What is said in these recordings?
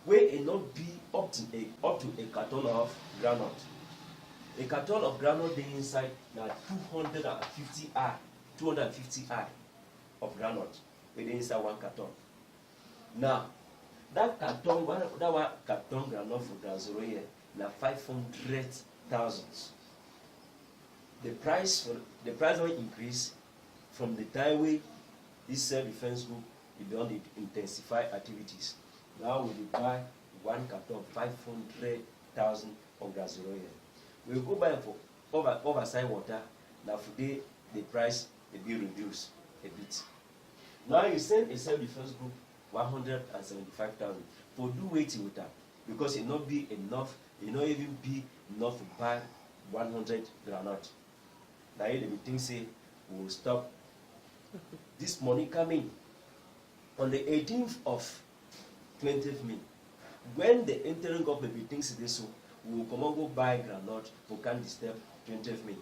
where it not be up to a carton of groundnut. A carton of groundnut dey inside na 250 I of groundnut wey dey inside one carton. Now that carton one carton groundnut for ground zero here na 500,000. The price don increase from the time wey this self-defense group don dey intensify activities. Now we dey buy one carton 500,000 of ground zero here. We go buy for oversize water. Now today the price will be reduced a bit. Now you send a self-defense group 175,000 for do waiting with that because it not be enough. It not even be enough to buy 100 groundnut. Now they will think say we will stop. This money coming on the 18th of 20th May. When the interim government will think this, so we will come and go buy groundnut for can't disturb 20th May.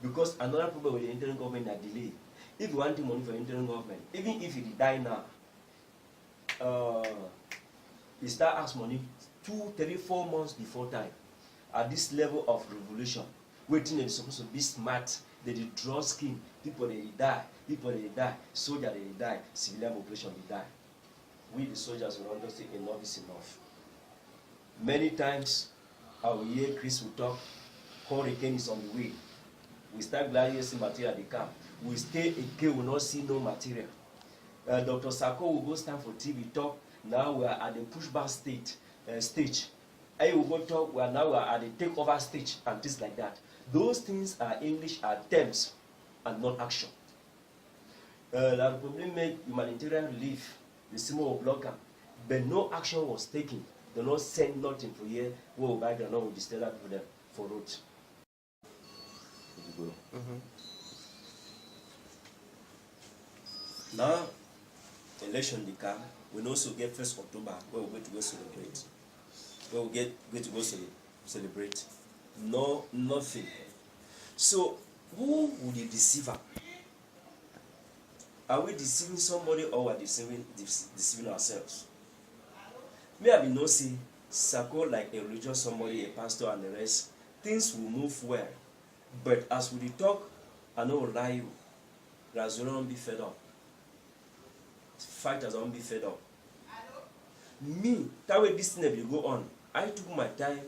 Because another problem with the interim government is delay. If you want the money for interim government, even if it die now, you start ask money 2, 3, 4 months before time. At this level of revolution, waiting is supposed to be smart. They draw scheme. People they die. Soldiers they die. Civilian population they die. We the soldiers will not say enough is enough. Many times I will hear Chris will talk. Hurricane is on the way. We start glad see material they come. We stay again, will not see no material. Dr. Sako will go stand for TV talk. Now we are at the pushback stage. I will go talk. We are at the takeover stage and things like that. Those things are English terms and not action. La Republic made humanitarian relief, the symbol of blocker, but no action was taken. They not send nothing for here. We will buy the will distil that for them for roads. Now, election they come. We also get 1st October where we're going to go celebrate. Where we going to go celebrate. No, nothing. So, who would the deceiver? Are we deceiving somebody or are we deceiving ourselves? May I be no see Sako like a religious somebody, a pastor and the rest, things will move well. But as we talk, I know lie you. Razor won't be fed up. Fighters won't be fed up. Me, that way this thing will go on. I took my time.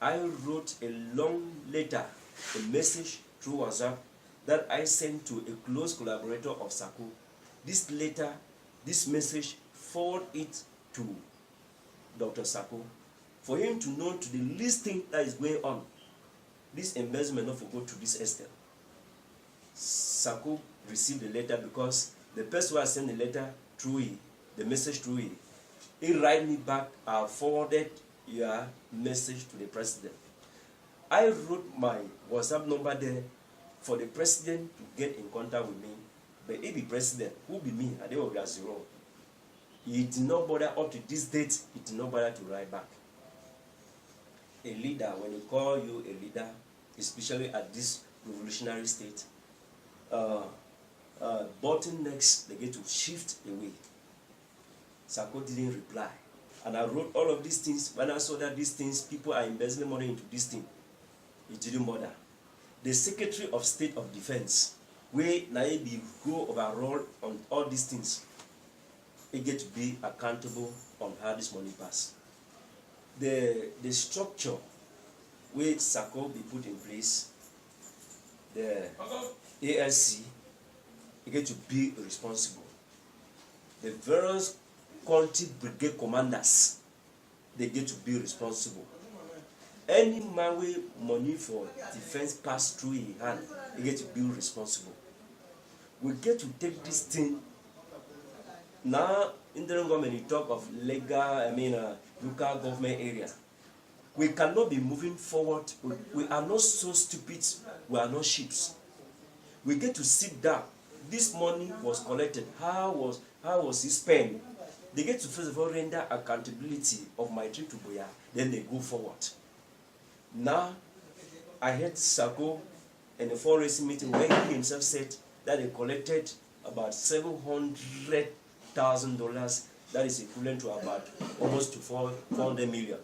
I wrote a long letter, a message through WhatsApp that I sent to a close collaborator of Sako. This letter, this message, forward it to Dr. Sako for him to know to the least thing that is going on. This embezzlement not go to this extent. Sako received the letter because the person who sent the letter through the message through he write me back, I forwarded your message to the president. I wrote my WhatsApp number there for the president to get in contact with me. But if the president, who be me, and they will be zero. He did not bother up to this date, he did not bother to write back. A leader, when you call you a leader, especially at this revolutionary state, bottlenecks, they get to shift away. Sako didn't reply. And I wrote all of these things. When I saw that these things, people are embezzling money into this thing, it didn't bother. The Secretary of State of Defense, where Naibi go overall on all these things, it get to be accountable on how this money pass. The structure where Sako be put in place, the A.M.C, it get to be responsible. The various country brigade commanders, they get to be responsible. Any man with money for defense pass through his hand, he get to be responsible. We get to take this thing. Now, in the government, you talk of local government area. We cannot be moving forward. We are not so stupid. We are not sheep. We get to sit down. This money was collected. How was it spent? They get to first of all render accountability of my trip to Boya. Then they go forward. Now, I heard Sako in the fundraising meeting where he himself said that they collected about $700,000 That is equivalent to about almost to 400 million.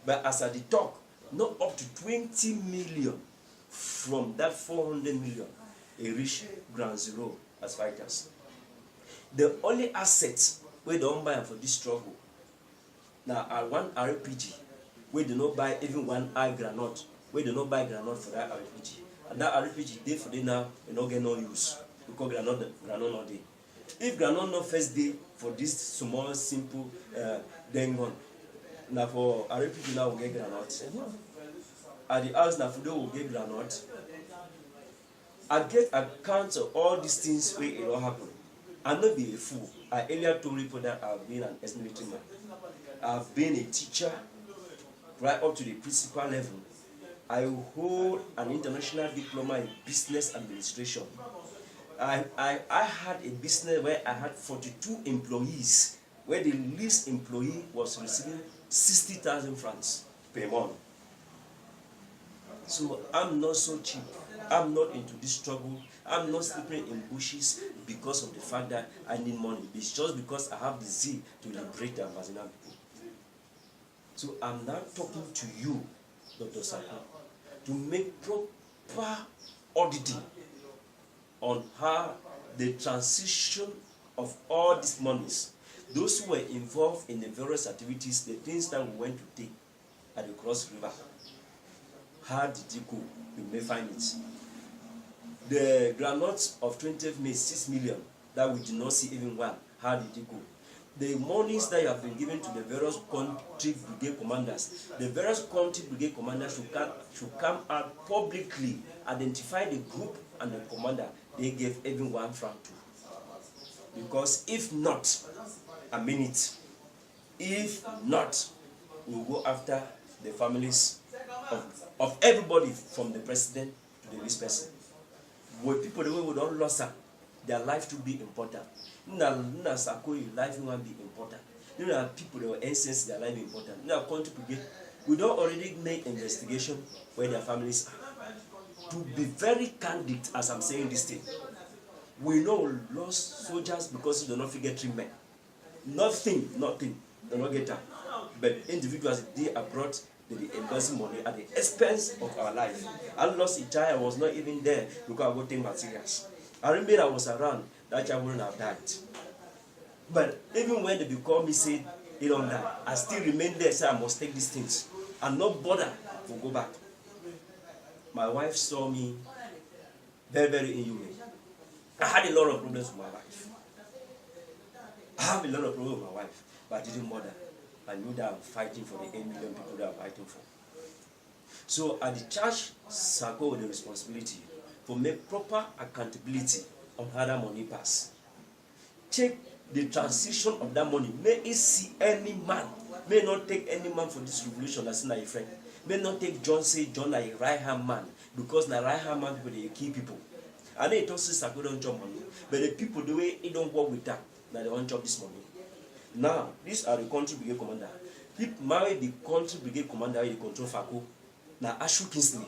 But as I did talk, not up to 20 million from that 400 million, a reach ground zero as fighters. The only assets we don't buy for this struggle now are one RPG. We do not buy even one eye granite. We do not buy granite for that RPG. And that RPG day for day now, we don't get no use. Because granite not day. If granite not first day for this small, simple then one. Now for RPG now we get granite. At the house now for they will get granite. I get accounts of all these things where it all happen. I'm not be a fool. I earlier told people that I've been an ex-military man. I've been a teacher right up to the principal level. I hold an international diploma in business administration. I had a business where I had 42 employees, where the least employee was receiving 60,000 francs per month. So I'm not so cheap. I'm not into this struggle. I'm not sleeping in bushes because of the fact that I need money. It's just because I have the zeal to liberate the Amazonian people. So I'm now talking to you, Dr. Sako, to make proper auditing on how the transition of all these monies, those who were involved in the various activities, the things that we went to take at the Cross River, how did it go? You may find it. The granules of 20th May, 6 million, that we did not see even one, how did it go? The monies that have been given to the various country brigade commanders, the various country brigade commanders should come out publicly, identify the group and the commander they gave even 1 franc to. Because if not, I mean it, if not, we'll go after the families of everybody from the president to the least person. With people the way we don't lose them, their life to be important. Na Sako, your life will be important. People that were incense, their life important. Country brigade, we don't already make investigation where their families are. To be very candid, as I'm saying this thing, we know we lost soldiers because they do not forget treatment. Nothing, they don't get that. But individuals, they are brought the embezzling money at the expense of our life. I lost a child, I was not even there because I got take materials. I remember I was around, that child wouldn't have died. But even when they call me, say, you don't die, I still remain there, say I must take these things. And not bother to go back. My wife saw me very, very inhumane. I had a lot of problems with my wife. I have a lot of problems with my wife, but I didn't bother. I knew that I'm fighting for the 8 million people that I'm fighting for. So I charge Sako with the responsibility to make proper accountability on how that money pass. Check the transition of that money. May it see any man. May not take any man for this revolution as a friend. May not take John, say John like a right-hand man. Because the right-hand man people, they kill people. And they don't say Sako don't job money. But the people, the way they don't work with that, that they don't job this money. Now, these are the country brigade commander. People marry the country brigade commander, they control Fako. Now, Ashu Kingsley.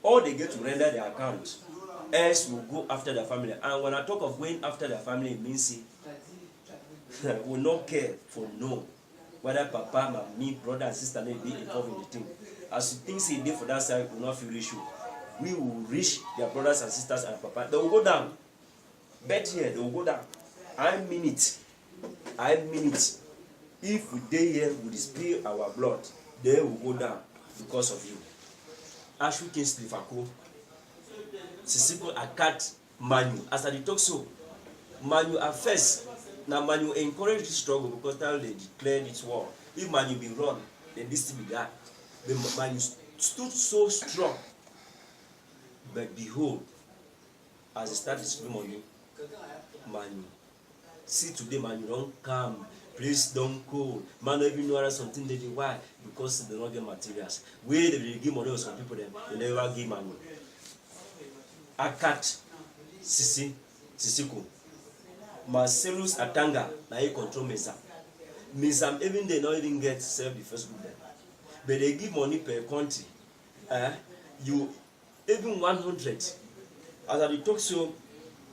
All they get to render their account, else will go after their family. And when I talk of going after their family, it means will not care for no. Whether papa, me, brother, and sister may be involved in the thing. As you think say they for that side will not feel issue. We will reach their brothers and sisters and papa. They will go down. Bet here, they will go down. I mean it. If we stay here, we spill our blood, they will go down because of you. Ashu Kingsley Fako, Sisiko Akat Manu. As I talk so, Manu at first, now Manu encouraged the struggle because now they declared its war. If Manu be run, then this will be that. The Manu stood so strong. But behold, as they started to money, Manu. See today, man, you don't come. Please don't call. Man, even know something they do. Why? Because they don't get materials. Where they give money to some people, then they never give money. Akat, Sisiko, Marcellus Atanga, now he control Mesa. Mesa, even they not even get serve the first group. But they give money per country. You even 100. As I talk so,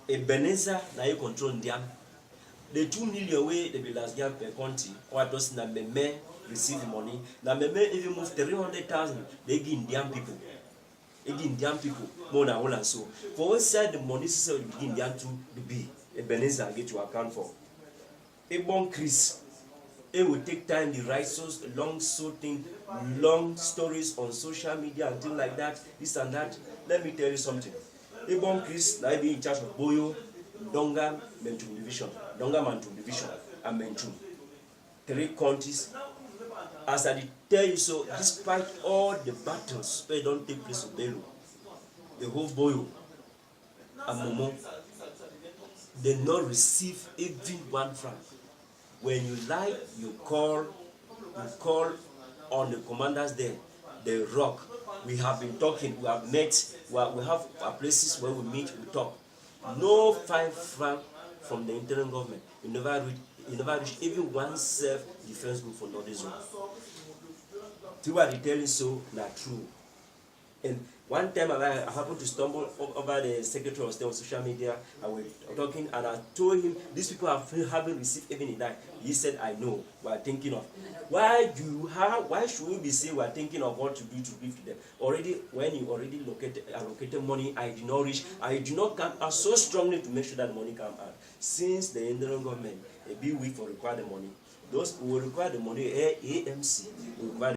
a Beneza, now you control them. The 2 million way they be last year per country, or those na meme receive the money. Now meme even move 300,000. They give Indian people. They give Indian people more than all and so. For one side the money so give Indian to be a Ebenezer get to account for. A bon Chris. It will take time, the writers, long so thing, long stories on social media and things like that, this and that. Let me tell you something. Ibon Chris, now be in charge of Boyo, Donga, Mentum Division, Donga Mantum Division, and Mentum. 3 counties. As I tell you so, despite all the battles they don't take place in Belu, the whole Boyo and Momo, they not receive even 1 franc. When you like, you call on the commanders there, they rock. We have been talking, we have met, we have places where we meet, we talk. No 5 franc from the internal government. You never reach even 1 self-defense group for Northern Zone. To what they telling so, not true. And one time I happened to stumble over the Secretary of State on social media, and we were talking, and I told him, these people haven't received even in that. He said, I know, we are thinking of. Why should we be saying we are thinking of what to do to give to them? Already, when you already allocated money, I did not reach, I did not come out so strongly to make sure that money come out. Since the Indian government, a big week for require the money, those who will require the money, A.M.C. will require